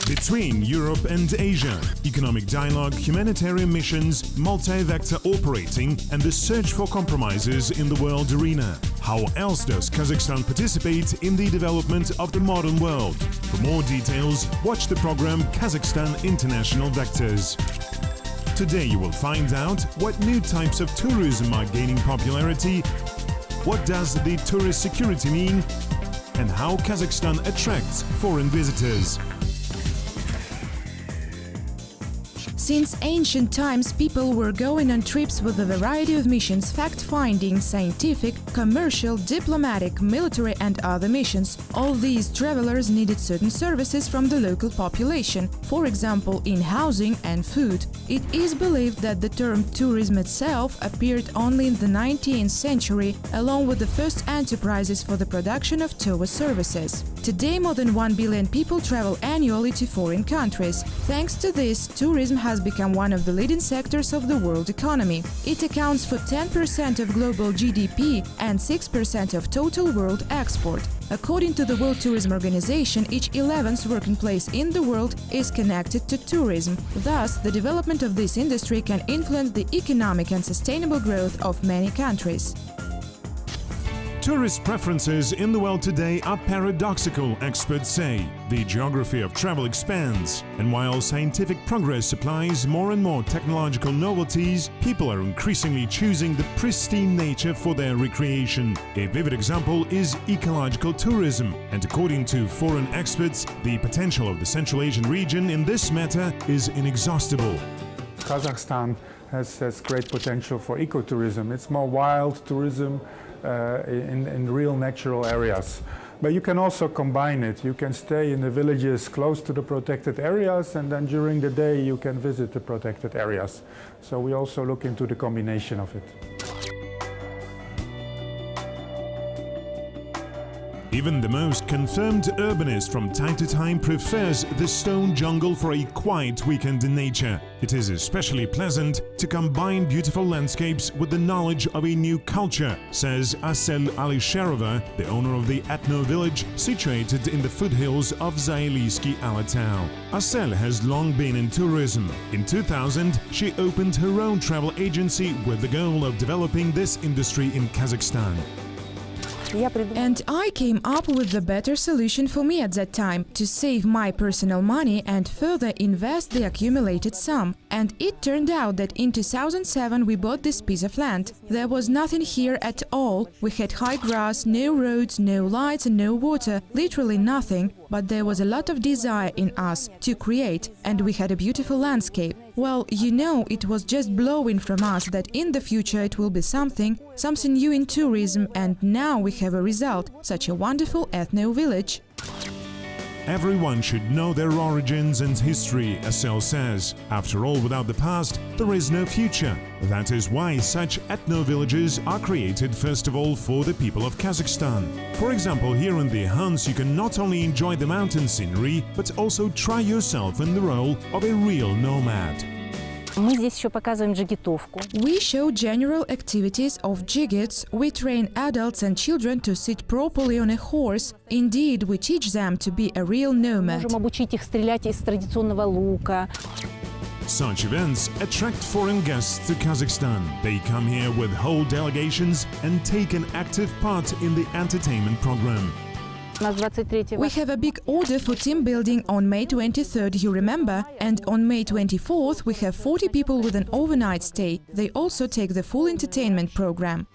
Between Europe and Asia, economic dialogue, humanitarian missions, multi-vector operating, and the search for compromises in the world arena. How else does Kazakhstan participate in the development of the modern world? For more details, watch the program Kazakhstan International Vectors. Today you will find out what new types of tourism are gaining popularity, what does the tourist security mean, and how Kazakhstan attracts foreign visitors. Since ancient times, people were going on trips with a variety of missions: fact-finding, scientific, commercial, diplomatic, military and other missions. All these travelers needed certain services from the local population, for example, in housing and food. It is believed that the term tourism itself appeared only in the 19th century, along with the first enterprises for the production of tour services. Today, more than 1 billion people travel annually to foreign countries. Thanks to this, tourism has become one of the leading sectors of the world economy. It accounts for 10% of global GDP and 6% of total world export. According to the World Tourism Organization, each 11th working place in the world is connected to tourism. Thus, the development of this industry can influence the economic and sustainable growth of many countries. Tourist preferences in the world today are paradoxical, experts say. The geography of travel expands, and while scientific progress supplies more and more technological novelties, people are increasingly choosing the pristine nature for their recreation. A vivid example is ecological tourism, and according to foreign experts, the potential of the Central Asian region in this matter is inexhaustible. Kazakhstan has great potential for ecotourism. It's more wild tourism in real natural areas. But you can also combine it. You can stay in the villages close to the protected areas, and then during the day you can visit the protected areas. So we also look into the combination of it. Even the most confirmed urbanist from time to time prefers the stone jungle for a quiet weekend in nature. It is especially pleasant to combine beautiful landscapes with the knowledge of a new culture, says Asel Alisherova, the owner of the Ethno village situated in the foothills of Zailiyski Alatau. Asel has long been in tourism. In 2000, she opened her own travel agency with the goal of developing this industry in Kazakhstan. And I came up with the better solution for me at that time, to save my personal money and further invest the accumulated sum. And it turned out that in 2007 we bought this piece of land. There was nothing here at all. We had high grass, no roads, no lights and no water, literally nothing. But there was a lot of desire in us to create, and we had a beautiful landscape. Well, you know, it was just blowing from us that in the future it will be something new in tourism, and now we have a result, such a wonderful ethno village. Everyone should know their origins and history, Asel says. After all, without the past, there is no future. That is why such ethno-villages are created first of all for the people of Kazakhstan. For example, here in the Hans you can not only enjoy the mountain scenery, but also try yourself in the role of a real nomad. We show general activities of jiggits. We train adults and children to sit properly on a horse. Indeed, we teach them to be a real nomad. Such events attract foreign guests to Kazakhstan. They come here with whole delegations and take an active part in the entertainment program. We have a big order for team building on May 23rd, you remember? And on May 24th we have 40 people with an overnight stay. They also take the full entertainment program.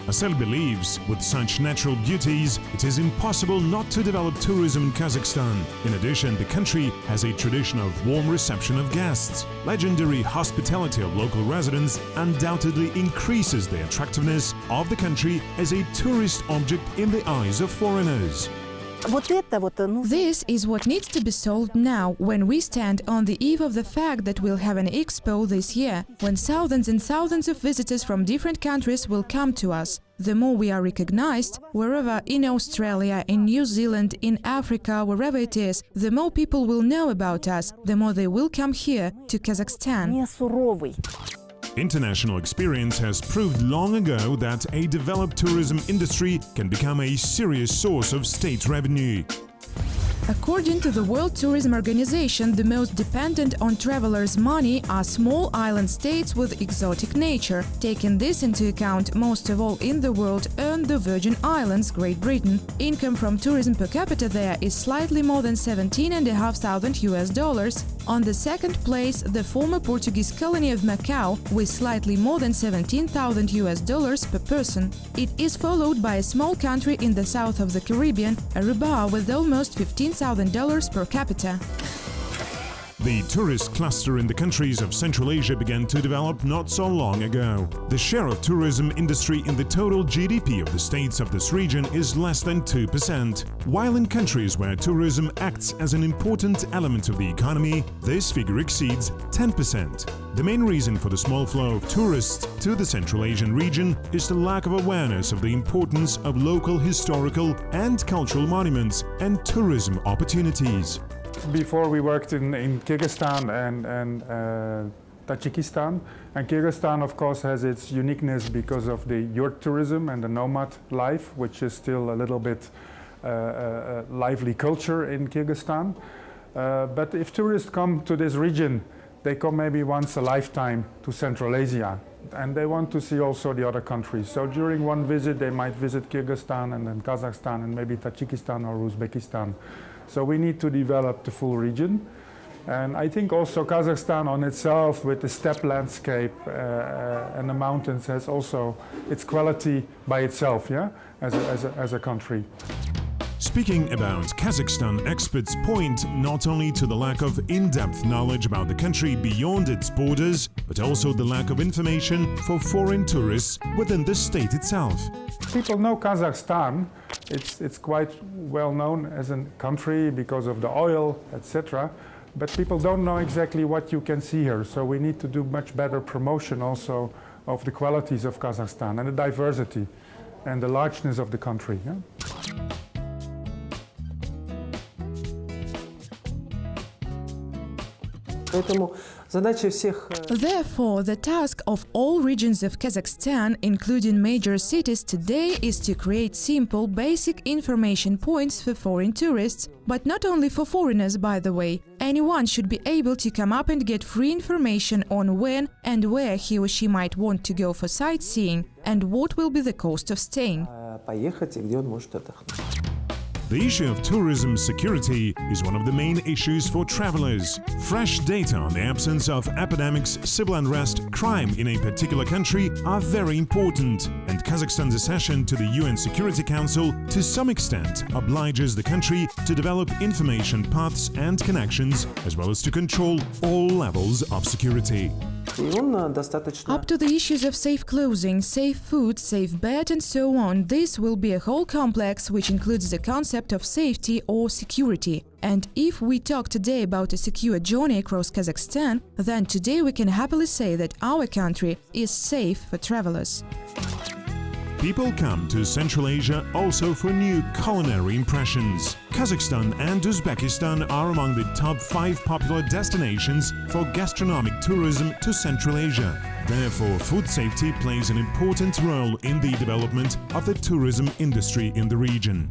Asel believes, with such natural beauties, it is impossible not to develop tourism in Kazakhstan. In addition, the country has a tradition of warm reception of guests. Legendary hospitality of local residents undoubtedly increases the attractiveness of the country as a tourist object in the eyes of foreigners. This is what needs to be solved now, when we stand on the eve of the fact that we'll have an expo this year, when thousands and thousands of visitors from different countries will come to us. The more we are recognized, wherever in Australia, in New Zealand, in Africa, wherever it is, the more people will know about us, the more they will come here to Kazakhstan. International experience has proved long ago that a developed tourism industry can become a serious source of state revenue. According to the World Tourism Organization, the most dependent on travelers' money are small island states with exotic nature. Taking this into account, most of all in the world earn the Virgin Islands, Great Britain. Income from tourism per capita there is slightly more than $17,500. On the second place, the former Portuguese colony of Macau, with slightly more than $17,000 per person. It is followed by a small country in the south of the Caribbean, Aruba, with almost $15,000 per capita. The tourist cluster in the countries of Central Asia began to develop not so long ago. The share of tourism industry in the total GDP of the states of this region is less than 2%, while in countries where tourism acts as an important element of the economy, this figure exceeds 10%. The main reason for the small flow of tourists to the Central Asian region is the lack of awareness of the importance of local historical and cultural monuments and tourism opportunities. Before we worked in Kyrgyzstan and Tajikistan, and Kyrgyzstan of course has its uniqueness because of the yurt tourism and the nomad life, which is still a little bit lively culture in Kyrgyzstan. But if tourists come to this region, they come maybe once a lifetime to Central Asia, and they want to see also the other countries. So during one visit they might visit Kyrgyzstan and then Kazakhstan and maybe Tajikistan or Uzbekistan. So we need to develop the full region. And I think also Kazakhstan on itself, with the steppe landscape and the mountains, has also its quality by itself, yeah, as a country. Speaking about Kazakhstan, experts point not only to the lack of in-depth knowledge about the country beyond its borders, but also the lack of information for foreign tourists within the state itself. People know Kazakhstan. It's quite well known as a country because of the oil, etc. But people don't know exactly what you can see here. So we need to do much better promotion also of the qualities of Kazakhstan and the diversity and the largeness of the country. Yeah? Therefore, the task of all regions of Kazakhstan, including major cities today, is to create simple, basic information points for foreign tourists, but not only for foreigners, by the way. Anyone should be able to come up and get free information on when and where he or she might want to go for sightseeing and what will be the cost of staying. The issue of tourism security is one of the main issues for travelers. Fresh data on the absence of epidemics, civil unrest, crime in a particular country are very important, and Kazakhstan's accession to the UN Security Council to some extent obliges the country to develop information paths and connections, as well as to control all levels of security. Up to the issues of safe clothing, safe food, safe bed and so on, this will be a whole complex which includes the concept of safety or security. And if we talk today about a secure journey across Kazakhstan, then today we can happily say that our country is safe for travelers. People come to Central Asia also for new culinary impressions. Kazakhstan and Uzbekistan are among the top 5 popular destinations for gastronomic tourism to Central Asia. Therefore, food safety plays an important role in the development of the tourism industry in the region.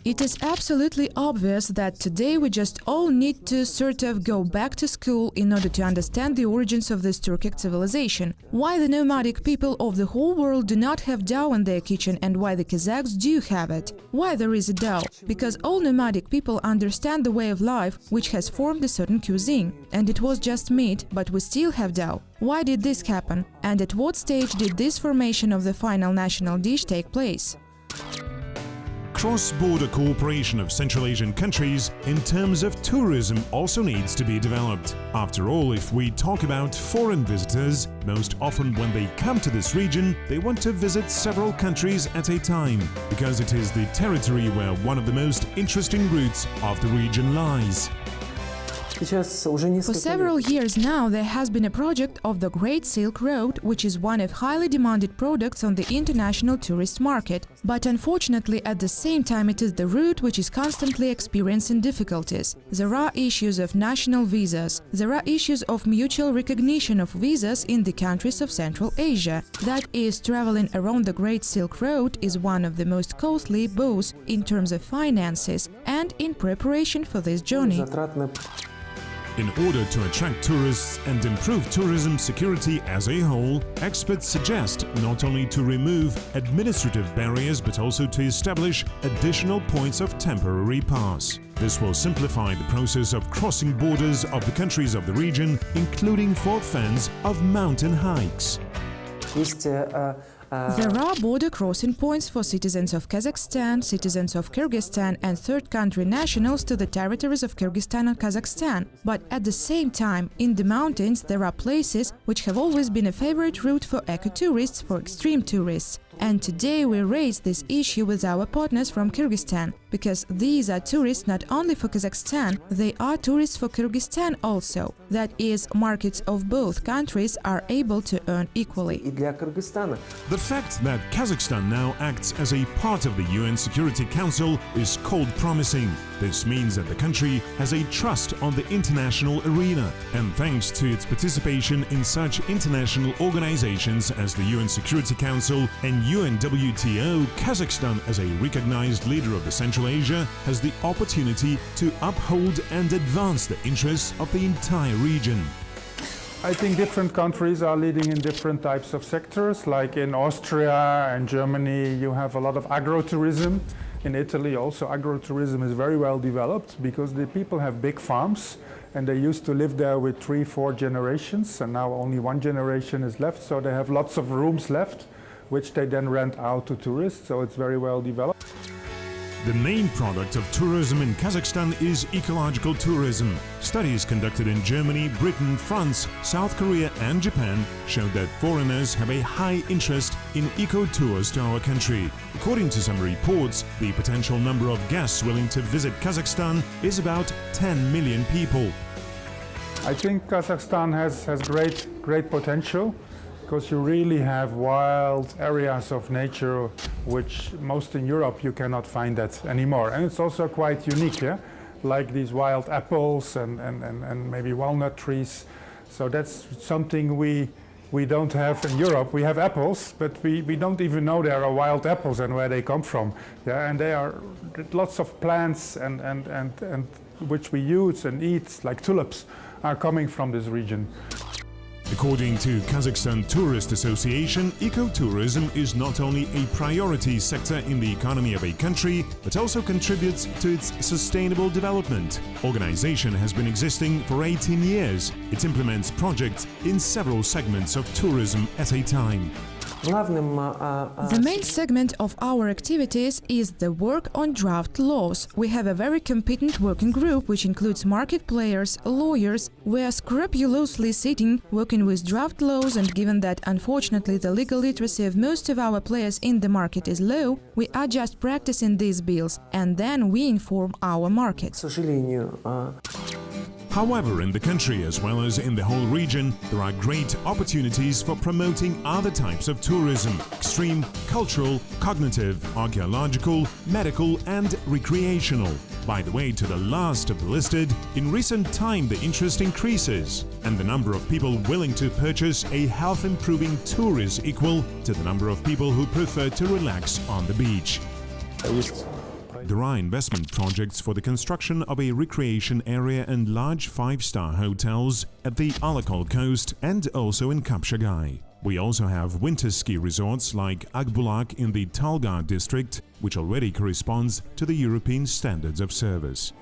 It is absolutely obvious that today we just all need to sort of go back to school in order to understand the origins of this Turkic civilization. Why the nomadic people of the whole world do not have dough in their kitchen and why the Kazakhs do have it. Why there is a dough? Because all nomadic people understand the way of life which has formed a certain cuisine. And it was just meat, but we still have dough. Why did this happen? And at what stage did this formation of the final national dish take place? Cross-border cooperation of Central Asian countries in terms of tourism also needs to be developed. After all, if we talk about foreign visitors, most often when they come to this region, they want to visit several countries at a time, because it is the territory where one of the most interesting routes of the region lies. For several years now, there has been a project of the Great Silk Road, which is one of highly demanded products on the international tourist market. But unfortunately, at the same time, it is the route which is constantly experiencing difficulties. There are issues of national visas. There are issues of mutual recognition of visas in the countries of Central Asia. That is, traveling around the Great Silk Road is one of the most costly, both in terms of finances and in preparation for this journey. In order to attract tourists and improve tourism security as a whole, experts suggest not only to remove administrative barriers but also to establish additional points of temporary pass. This will simplify the process of crossing borders of the countries of the region, including for fans of mountain hikes. There are border crossing points for citizens of Kazakhstan, citizens of Kyrgyzstan and third country nationals to the territories of Kyrgyzstan and Kazakhstan. But at the same time, in the mountains there are places which have always been a favorite route for eco-tourists, for extreme tourists. And today we raise this issue with our partners from Kyrgyzstan, because these are tourists not only for Kazakhstan, they are tourists for Kyrgyzstan also. That is, markets of both countries are able to earn equally. The fact that Kazakhstan now acts as a part of the UN Security Council is called promising. This means that the country has a trust on the international arena, and thanks to its participation in such international organizations as the UN Security Council and UNWTO, Kazakhstan, as a recognized leader of the Central Asia, has the opportunity to uphold and advance the interests of the entire region. I think different countries are leading in different types of sectors. Like in Austria and Germany, you have a lot of agrotourism. In Italy also agrotourism is very well developed because the people have big farms and they used to live there with 3-4 generations, and now only one generation is left, so they have lots of rooms left which they then rent out to tourists, so it's very well developed. The main product of tourism in Kazakhstan is ecological tourism. Studies conducted in Germany, Britain, France, South Korea and Japan show that foreigners have a high interest in eco-tours to our country. According to some reports, the potential number of guests willing to visit Kazakhstan is about 10 million people. I think Kazakhstan has great potential, because you really have wild areas of nature which most in Europe you cannot find that anymore. And it's also quite unique, yeah? Like these wild apples and maybe walnut trees. So that's something we don't have in Europe. We have apples, but we don't even know there are wild apples and where they come from. Yeah? And they are lots of plants and which we use and eat, like tulips, are coming from this region. According to Kazakhstan Tourist Association, ecotourism is not only a priority sector in the economy of a country, but also contributes to its sustainable development. Organization has been existing for 18 years. It implements projects in several segments of tourism at a time. The main segment of our activities is the work on draft laws. We have a very competent working group which includes market players, lawyers. We are scrupulously sitting, working with draft laws, and given that unfortunately the legal literacy of most of our players in the market is low, we are just practicing these bills and then we inform our market. However, in the country as well as in the whole region, there are great opportunities for promoting other types of tourism: extreme, cultural, cognitive, archaeological, medical and recreational. By the way, to the last of the listed, in recent time the interest increases, and the number of people willing to purchase a health-improving tour is equal to the number of people who prefer to relax on the beach. There are investment projects for the construction of a recreation area and large 5-star hotels at the Alakol coast and also in Kapshagai. We also have winter ski resorts like Akbulak in the Talgar district, which already corresponds to the European standards of service.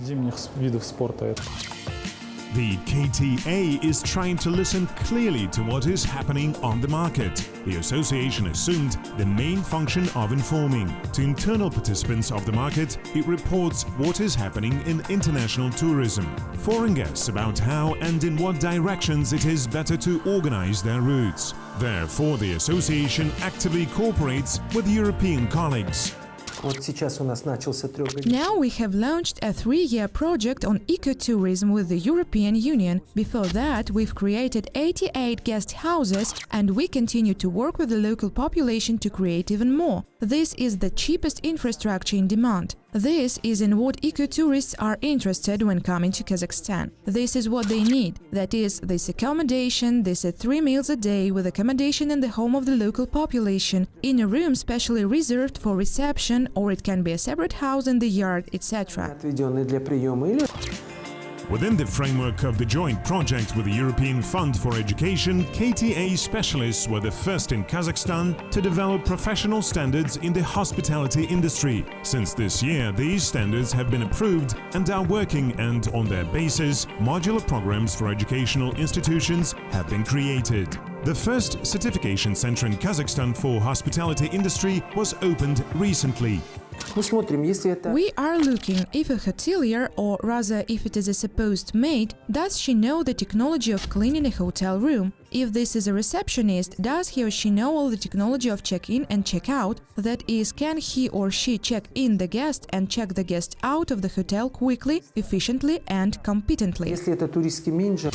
The KTA is trying to listen clearly to what is happening on the market. The association assumed the main function of informing. To internal participants of the market, it reports what is happening in international tourism. Foreign guests about how and in what directions it is better to organize their routes. Therefore, the association actively cooperates with European colleagues. Вот сейчас у нас начался трехгодичный. Now we have launched a 3-year project on ecotourism with the European Union. Before that, we've created 88 guest houses and we continue to work with the local population to create even more. This is the cheapest infrastructure in demand. This is in what ecotourists are interested when coming to Kazakhstan. This is what they need. That is, this accommodation, this is 3 meals a day with accommodation in the home of the local population, in a room specially reserved for reception, or it can be a separate house in the yard, etc. Отведенный для приема или Within the framework of the joint project with the European Fund for Education, KTA specialists were the first in Kazakhstan to develop professional standards in the hospitality industry. Since this year, these standards have been approved and are working, and on their basis, modular programs for educational institutions have been created. The first certification center in Kazakhstan for hospitality industry was opened recently. мы смотрим, если это We are looking if a hotelier, or rather if it is a supposed maid, does she know the technology of cleaning a hotel room? If this is a receptionist, does he or she know all the technology of check-in and check-out? That is, can he or she check in the guest and check the guest out of the hotel quickly, efficiently and competently? если это туристский менеджер,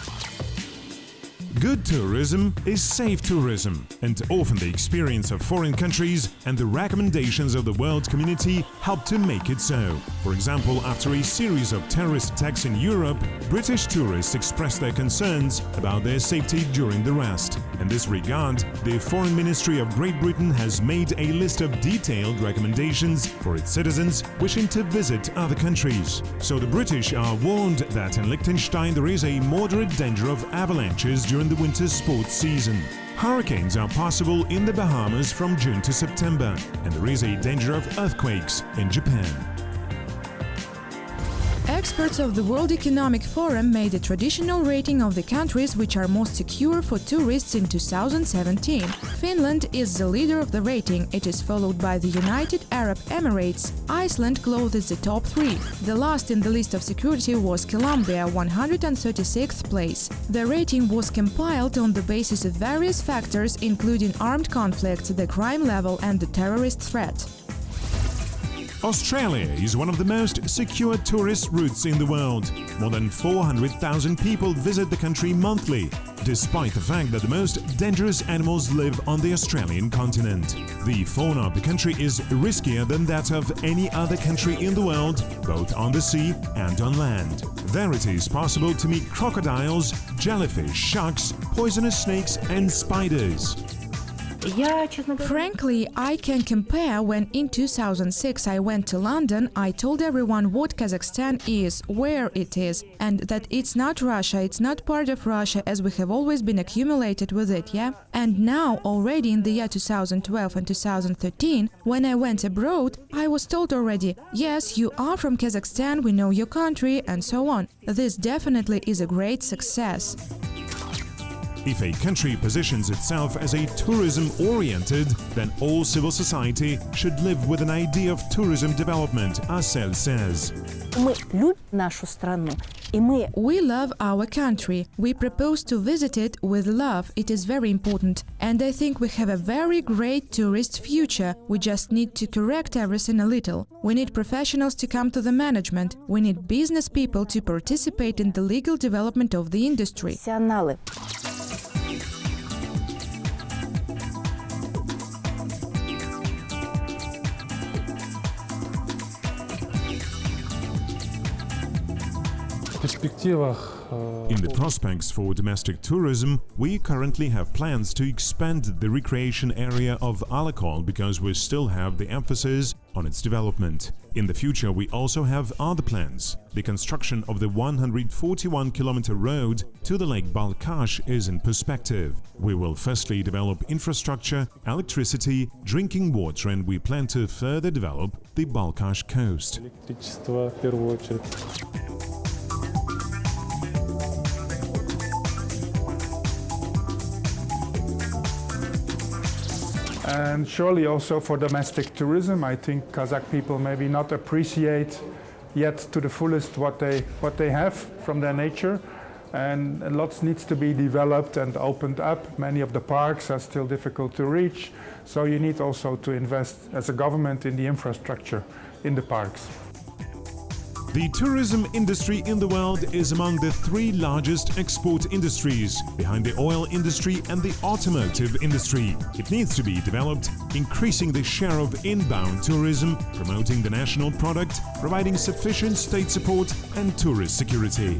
Good tourism is safe tourism, and often the experience of foreign countries and the recommendations of the world community help to make it so. For example, after a series of terrorist attacks in Europe, British tourists expressed their concerns about their safety during the rest. In this regard, the Foreign Ministry of Great Britain has made a list of detailed recommendations for its citizens wishing to visit other countries. So the British are warned that in Liechtenstein there is a moderate danger of avalanches during the winter sports season. Hurricanes are possible in the Bahamas from June to September, and there is a danger of earthquakes in Japan. Experts of the World Economic Forum made a traditional rating of the countries which are most secure for tourists in 2017. Finland is the leader of the rating. It is followed by the United Arab Emirates. Iceland closes the top 3. The last in the list of security was Colombia, 136th place. The rating was compiled on the basis of various factors, including armed conflicts, the crime level and the terrorist threat. Australia is one of the most secure tourist routes in the world. More than 400,000 people visit the country monthly, despite the fact that the most dangerous animals live on the Australian continent. The fauna of the country is riskier than that of any other country in the world, both on the sea and on land. There it is possible to meet crocodiles, jellyfish, sharks, poisonous snakes and spiders. Frankly, I can compare when in 2006 I went to London, I told everyone what Kazakhstan is, where it is, and that it's not Russia, it's not part of Russia as we have always been accumulated with it, yeah? And now, already in the year 2012 and 2013, when I went abroad, I was told already, yes, you are from Kazakhstan, we know your country, and so on. This definitely is a great success. If a country positions itself as a tourism-oriented, then all civil society should live with an idea of tourism development, Asel says. Мы любим нашу страну, и мы We love our country. We propose to visit it with love. It is very important. And I think we have a very great tourist future. We just need to correct everything a little. We need professionals to come to the management. We need business people to participate in the legal development of the industry. профессионалы. In the prospects for domestic tourism, we currently have plans to expand the recreation area of Alakol because we still have the emphasis on its development. In the future, we also have other plans. The construction of the 141-kilometer road to the Lake Balkhash is in perspective. We will firstly develop infrastructure, electricity, drinking water, and we plan to further develop the Balkhash coast. Электричество в первую очередь. And surely also for domestic tourism, I think Kazakh people maybe not appreciate yet to the fullest what they have from their nature. and lots needs to be developed and opened up. Many of the parks are still difficult to reach, so you need also to invest as a government in the infrastructure in the parks. The tourism industry in the world is among the 3 largest export industries, behind the oil industry and the automotive industry. It needs to be developed, increasing the share of inbound tourism, promoting the national product, providing sufficient state support and tourist security.